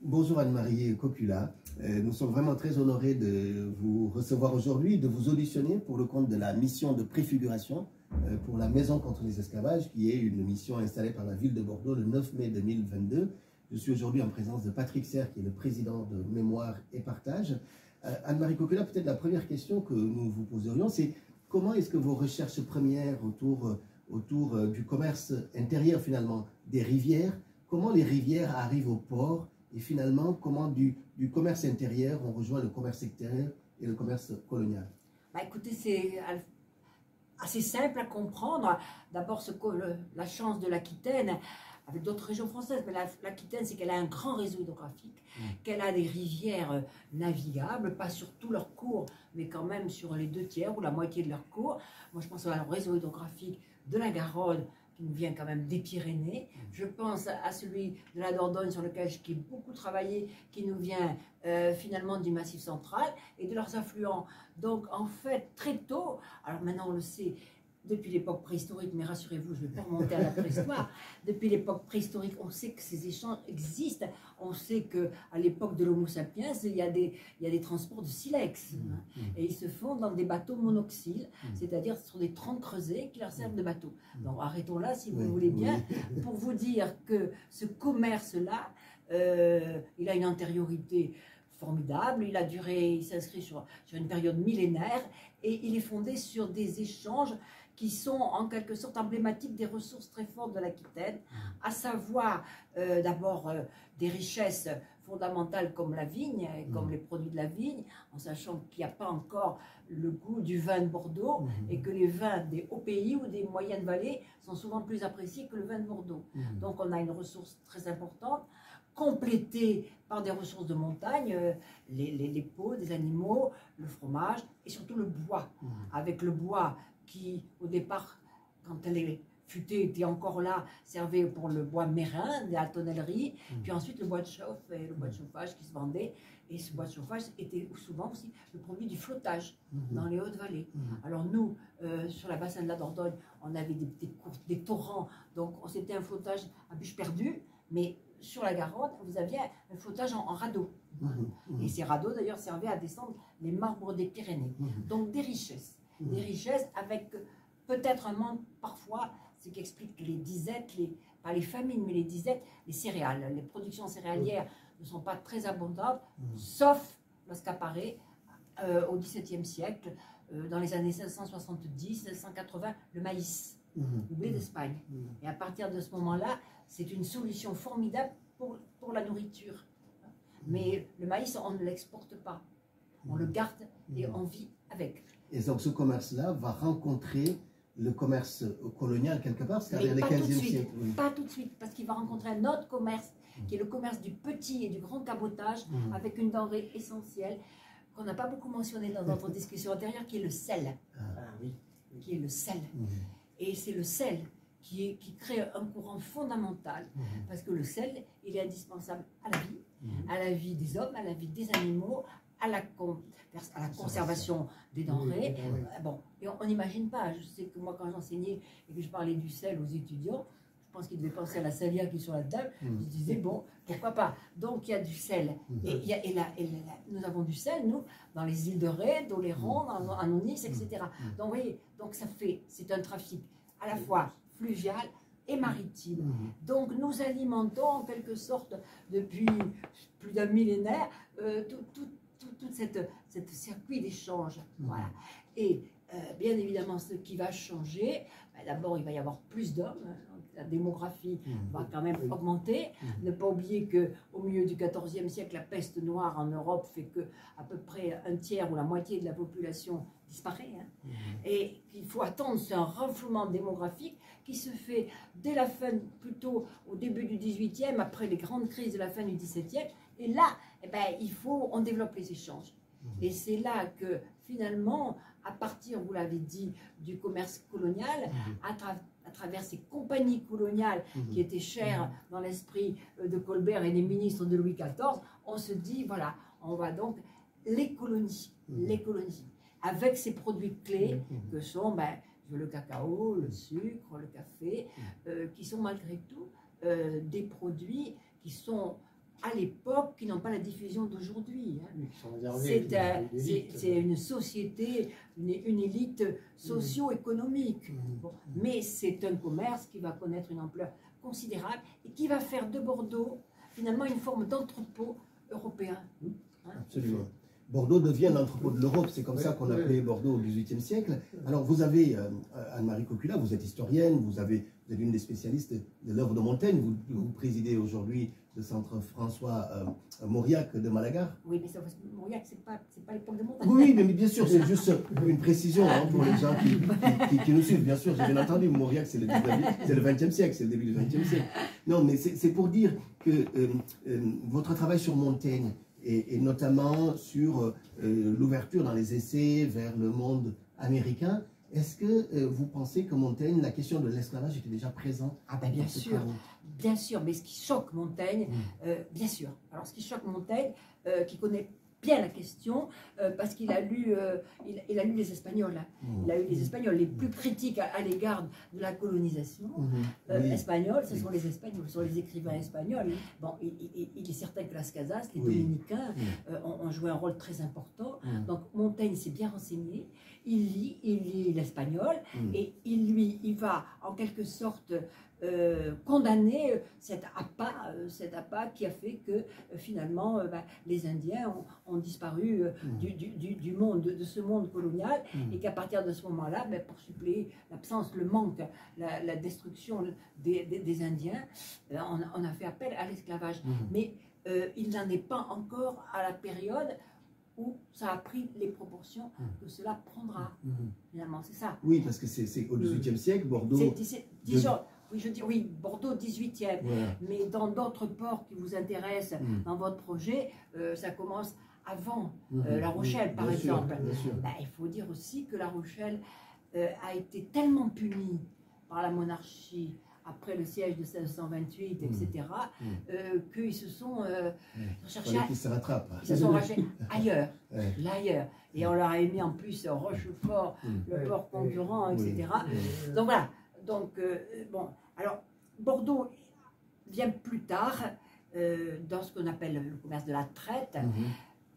Bonjour Anne-Marie Copula. Nous sommes vraiment très honorés de vous recevoir aujourd'hui, de vous auditionner pour le compte de la mission de préfiguration pour la Maison contre les esclavages, qui est une mission installée par la ville de Bordeaux le 9 mai 2022. Je suis aujourd'hui en présence de Patrick Serre, qui est le président de Mémoire et Partage. Anne-Marie Copula, peut-être la première question que nous vous poserions, c'est comment est-ce que vos recherches premières autour du commerce intérieur finalement des rivières, comment les rivières arrivent au port et finalement comment du commerce intérieur on rejoint le commerce extérieur et le commerce colonial? Écoutez, c'est assez simple à comprendre. D'abord, la chance de l'Aquitaine, avec d'autres régions françaises, mais l'Aquitaine, c'est qu'elle a un grand réseau hydrographique, qu'elle a des rivières navigables, pas sur tout leur cours, mais quand même sur les 2/3 ou la moitié de leur cours. Moi, je pense au réseau hydrographique de la Garonne, qui nous vient quand même des Pyrénées. Je pense à celui de la Dordogne, sur lequel j'ai beaucoup travaillé, qui nous vient finalement du Massif central et de leurs affluents. Donc, en fait, très tôt, alors maintenant on le sait, depuis l'époque préhistorique, mais rassurez-vous, je ne vais pas remonter à la préhistoire. Depuis l'époque préhistorique, on sait que ces échanges existent. On sait qu'à l'époque de l'Homo sapiens, il y a des transports de silex. Et ils se font dans des bateaux monoxyles, c'est-à-dire sur des troncs creusés qui leur servent de bateaux. Donc arrêtons là, si vous voulez bien, pour vous dire que ce commerce-là, il a une antériorité formidable, il s'inscrit sur une période millénaire et il est fondé sur des échanges qui sont en quelque sorte emblématiques des ressources très fortes de l'Aquitaine, à savoir d'abord des richesses fondamentales comme la vigne, comme les produits de la vigne, en sachant qu'il n'y a pas encore le goût du vin de Bordeaux et que les vins des hauts pays ou des moyennes vallées sont souvent plus appréciés que le vin de Bordeaux. Donc on a une ressource très importante, complétée par des ressources de montagne, les peaux des animaux, le fromage et surtout le bois. Avec le bois qui, au départ, quand elle est futée, était encore là, servait pour le bois mérin, de la tonnellerie, puis ensuite le bois de chauffe et le bois de chauffage qui se vendait. Et ce bois de chauffage était souvent aussi le produit du flottage dans les Hautes-Vallées. Alors nous, sur la bassin de la Dordogne, on avait des torrents, donc c'était un flottage à bûche perdue, mais sur la Garonne, vous aviez un flottage en radeau. Et ces radeaux, d'ailleurs, servaient à descendre les marbres des Pyrénées. Donc des richesses avec peut-être un manque parfois, ce qui explique les disettes, pas les famines, mais les disettes, les céréales. Les productions céréalières ne sont pas très abondantes, sauf lorsqu'apparaît au XVIIe siècle, dans les années 1570, 1580, le maïs, le blé d'Espagne. Et à partir de ce moment-là, c'est une solution formidable pour la nourriture. Mais le maïs, on ne l'exporte pas. On le garde et on vit avec. Et donc ce commerce-là va rencontrer le commerce colonial quelque part, c'est-à-dire les 15e siècle. Pas tout de suite, parce qu'il va rencontrer un autre commerce, qui est le commerce du petit et du grand cabotage, avec une denrée essentielle, qu'on n'a pas beaucoup mentionné dans notre discussion antérieure, qui est le sel. Qui est le sel. Et c'est le sel qui crée un courant fondamental, parce que le sel, il est indispensable à la vie des hommes, à la vie des animaux, à la conservation des denrées. Bon, et on n'imagine pas. Je sais que moi, quand j'enseignais et que je parlais du sel aux étudiants, je pense qu'ils devaient penser à la salière qui est sur la table. Je disais, bon, pourquoi pas. Donc, il y a du sel. Et nous avons du sel, nous, dans les îles de Ré, d'Oléron, en Onix, etc. Donc, vous voyez, c'est un trafic à la fois fluvial et maritime. Donc, nous alimentons en quelque sorte, depuis plus d'un millénaire, tout cette circuit d'échange. Voilà. Et bien évidemment, ce qui va changer, d'abord, il va y avoir plus d'hommes. La démographie va quand même augmenter. Ne pas oublier qu'au milieu du XIVe siècle, la peste noire en Europe fait que à peu près un tiers ou la moitié de la population disparaît. Et il faut attendre, c'est un renflouement démographique qui se fait dès la fin, plutôt au début du XVIIIe, après les grandes crises de la fin du XVIIe. Et là, on développe les échanges. Et c'est là que finalement, à partir, vous l'avez dit, du commerce colonial, à travers ces compagnies coloniales qui étaient chères dans l'esprit de Colbert et des ministres de Louis XIV, on se dit, voilà, on va donc les colonies, avec ces produits clés que sont le cacao, le sucre, le café, qui sont malgré tout des produits qui sont à l'époque qui n'ont pas la diffusion d'aujourd'hui. Hein. Oui, qui sont réservés C'est une société, une élite socio-économique. Bon, mais c'est un commerce qui va connaître une ampleur considérable et qui va faire de Bordeaux finalement une forme d'entrepôt européen. Hein. Absolument. Bordeaux devient l'entrepôt de l'Europe, c'est comme ça qu'on appelait Bordeaux au XVIIIe siècle. Alors vous avez, Anne-Marie Cocula, vous êtes historienne, vous êtes une des spécialistes de l'œuvre de Montaigne, vous présidez aujourd'hui le centre François Mauriac de Malaga. Oui, mais Mauriac, c'est pas l'époque de Montaigne. Oui, mais bien sûr, c'est juste une précision hein, pour les gens qui nous suivent. Bien sûr, j'ai bien entendu, Mauriac, c'est le XXe siècle, c'est le début du XXe siècle. Non, mais c'est pour dire que votre travail sur Montaigne, et notamment sur l'ouverture dans les essais vers le monde américain. Est-ce que vous pensez que Montaigne, la question de l'esclavage était déjà présente? Ah ben bien sûr, mais ce qui choque Montaigne, bien sûr. Alors ce qui choque Montaigne, qui connaît bien la question, parce qu'il a lu, il a lu les Espagnols. Hein. Il a eu les Espagnols les plus critiques à l'égard de la colonisation espagnole. Ce sont les Espagnols, ce sont les écrivains espagnols. Bon, il est certain que Las Casas, les dominicains, ont joué un rôle très important. Donc Montaigne s'est bien renseigné. Il lit l'espagnol et il va en quelque sorte condamner cet appât qui a fait que finalement les Indiens ont disparu du monde, de ce monde colonial et qu'à partir de ce moment-là, pour suppléer l'absence, le manque, la destruction des Indiens, on a fait appel à l'esclavage. Mais il n'en est pas encore à la période où ça a pris les proportions que cela prendra. Finalement, c'est ça. Oui, parce que c'est au XVIIIe siècle, Bordeaux... Disons, oui, je dis oui, Bordeaux 18e, mais dans d'autres ports qui vous intéressent dans votre projet, ça commence avant La Rochelle, par exemple. Il faut dire aussi que La Rochelle a été tellement punie par la monarchie après le siège de 1628, etc., qu'ils se sont cherchés qu'ils se rattrapent. Ils se sont rachés ailleurs, l'ailleurs. Et on leur a mis en plus Rochefort, le port concurrent, etc. Donc voilà. Donc, bon, alors, Bordeaux vient plus tard dans ce qu'on appelle le commerce de la traite,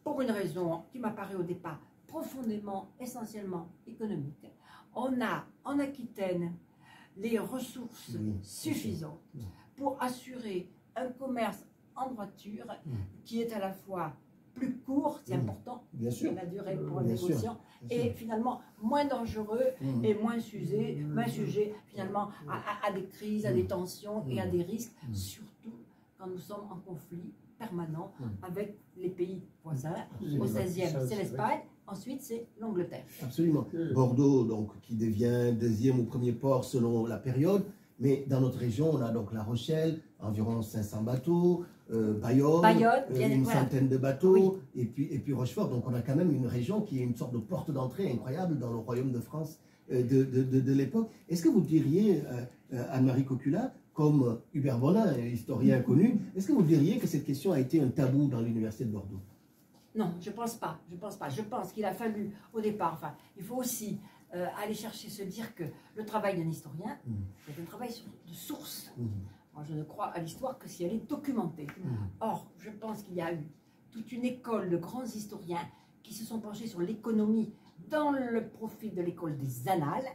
pour une raison qui m'apparaît au départ profondément, essentiellement économique. On a en Aquitaine les ressources suffisantes pour assurer un commerce en droiture qui est à la fois plus court, c'est important, la durée pour le négociant, et finalement moins dangereux et moins sujet finalement à des crises, à des tensions et à des risques, surtout quand nous sommes en conflit permanent avec les pays voisins. Au 16e, c'est l'Espagne, ensuite c'est l'Angleterre. Absolument. Bordeaux, donc, qui devient deuxième ou premier port selon la période, mais dans notre région, on a donc La Rochelle, environ 500 bateaux, Bayonne, une centaine de bateaux, et puis Rochefort. Donc on a quand même une région qui est une sorte de porte d'entrée incroyable dans le royaume de France de l'époque. Est-ce que vous diriez, Anne-Marie Cocula, comme Hubert Bonin, historien connu, est-ce que vous diriez que cette question a été un tabou dans l'université de Bordeaux? Non, je pense pas. Je pense qu'il a fallu, au départ, enfin, il faut aussi aller chercher, se dire que le travail d'un historien, c'est un travail de source. Moi, je ne crois à l'histoire que si elle est documentée. Or, je pense qu'il y a eu toute une école de grands historiens qui se sont penchés sur l'économie dans le profil de l'école des annales.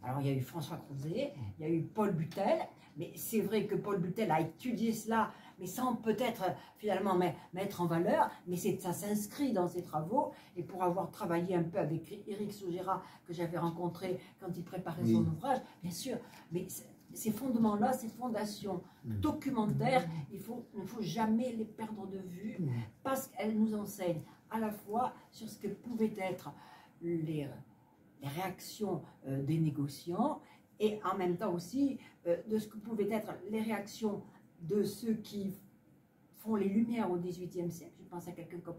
Alors, il y a eu François Crozet, il y a eu Paul Butel, mais c'est vrai que Paul Butel a étudié cela, mais sans peut-être finalement mettre en valeur, mais ça s'inscrit dans ses travaux. Et pour avoir travaillé un peu avec Éric Saugera, que j'avais rencontré quand il préparait son ouvrage, bien sûr, mais ces fondements-là, ces fondations documentaires, il ne faut jamais les perdre de vue, parce qu'elles nous enseignent à la fois sur ce que pouvaient être les réactions des négociants, et en même temps aussi de ce que pouvaient être les réactions de ceux qui font les Lumières au XVIIIe siècle. Je pense à quelqu'un comme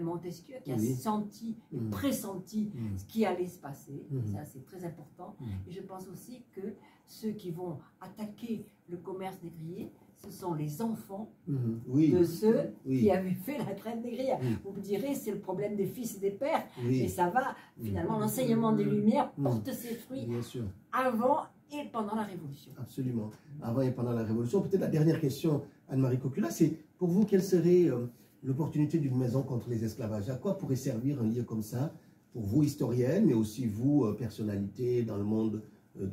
Montesquieu, qui a senti, pressenti ce qui allait se passer. Ça, c'est très important. Et je pense aussi que ceux qui vont attaquer le commerce négrier, ce sont les enfants de ceux qui avaient fait la traite négrière. Vous me direz, c'est le problème des fils et des pères, et ça va, finalement, l'enseignement des Lumières porte ses fruits avant et pendant la Révolution. Absolument. Avant et pendant la Révolution. Peut-être la dernière question Anne-Marie Cocula, c'est pour vous, quelle serait l'opportunité d'une maison contre les esclavages? À quoi pourrait servir un lieu comme ça, pour vous, historienne, mais aussi vous, personnalité dans le monde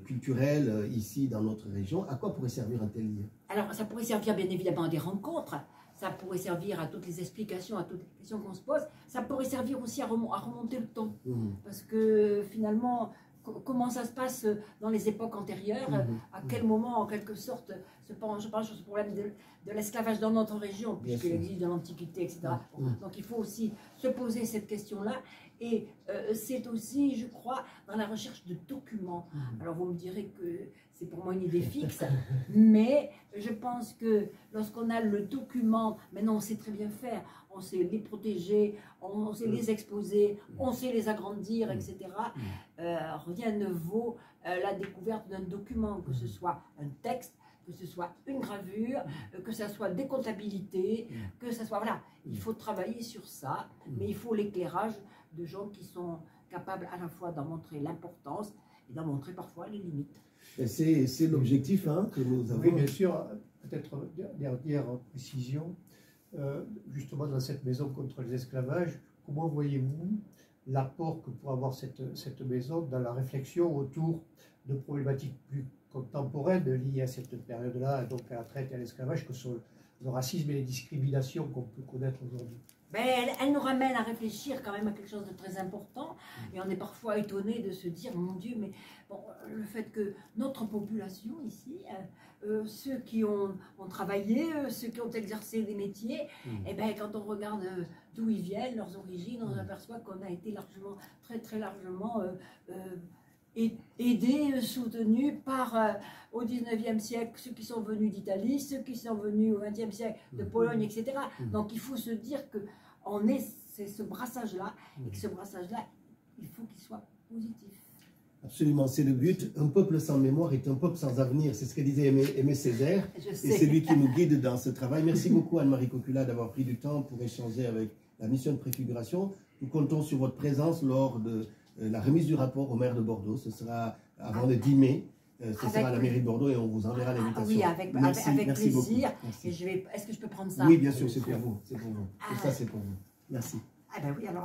culturel, ici, dans notre région? À quoi pourrait servir un tel lieu? Alors, ça pourrait servir bien évidemment à des rencontres, ça pourrait servir à toutes les explications, à toutes les questions qu'on se pose, ça pourrait servir aussi à remonter le temps. Parce que finalement, comment ça se passe dans les époques antérieures, à quel moment, en quelque sorte, je parle sur ce problème de l'esclavage dans notre région, puisqu'il existe dans l'Antiquité, etc. Donc il faut aussi se poser cette question-là. Et c'est aussi, je crois, dans la recherche de documents. Alors vous me direz que c'est pour moi une idée fixe, mais je pense que lorsqu'on a le document, maintenant on sait très bien faire, on sait les protéger, on sait les exposer, on sait les agrandir, etc. Rien ne vaut la découverte d'un document, que ce soit un texte, que ce soit une gravure, que ce soit des comptabilités, que ce soit... Voilà, il faut travailler sur ça, mais il faut l'éclairage de gens qui sont capables à la fois d'en montrer l'importance et d'en montrer parfois les limites. C'est l'objectif que nous avons. Oui, bien sûr. Peut-être dernière précision, justement dans cette maison contre les esclavages, comment voyez-vous l'apport que pourrait avoir cette maison dans la réflexion autour de problématiques plus contemporaines liées à cette période-là, donc à la traite et à l'esclavage, que sont le racisme et les discriminations qu'on peut connaître aujourd'hui? Ben, elle nous ramène à réfléchir quand même à quelque chose de très important, et on est parfois étonné de se dire, mon Dieu, mais bon, le fait que notre population ici, ceux qui ont travaillé, ceux qui ont exercé des métiers, et ben, quand on regarde d'où ils viennent, leurs origines, on aperçoit qu'on a été largement, très largement aidés, soutenus par, au 19e siècle, ceux qui sont venus d'Italie, ceux qui sont venus au 20e siècle de Pologne, etc. Donc il faut se dire que c'est ce brassage-là, et que ce brassage-là, il faut qu'il soit positif. Absolument, c'est le but. Un peuple sans mémoire est un peuple sans avenir. C'est ce que disait Aimé Césaire. Et c'est lui qui nous guide dans ce travail. Merci beaucoup Anne-Marie Cocula d'avoir pris du temps pour échanger avec la mission de préfiguration. Nous comptons sur votre présence lors de la remise du rapport au maire de Bordeaux. Ce sera avant le 10 mai. Ce sera à la mairie de Bordeaux et on vous enverra l'invitation. Oui, avec plaisir. Est-ce que je peux prendre ça? Oui, bien sûr, c'est pour vous. C'est pour vous. Tout ça, c'est pour vous. Merci. Ah ben oui, alors.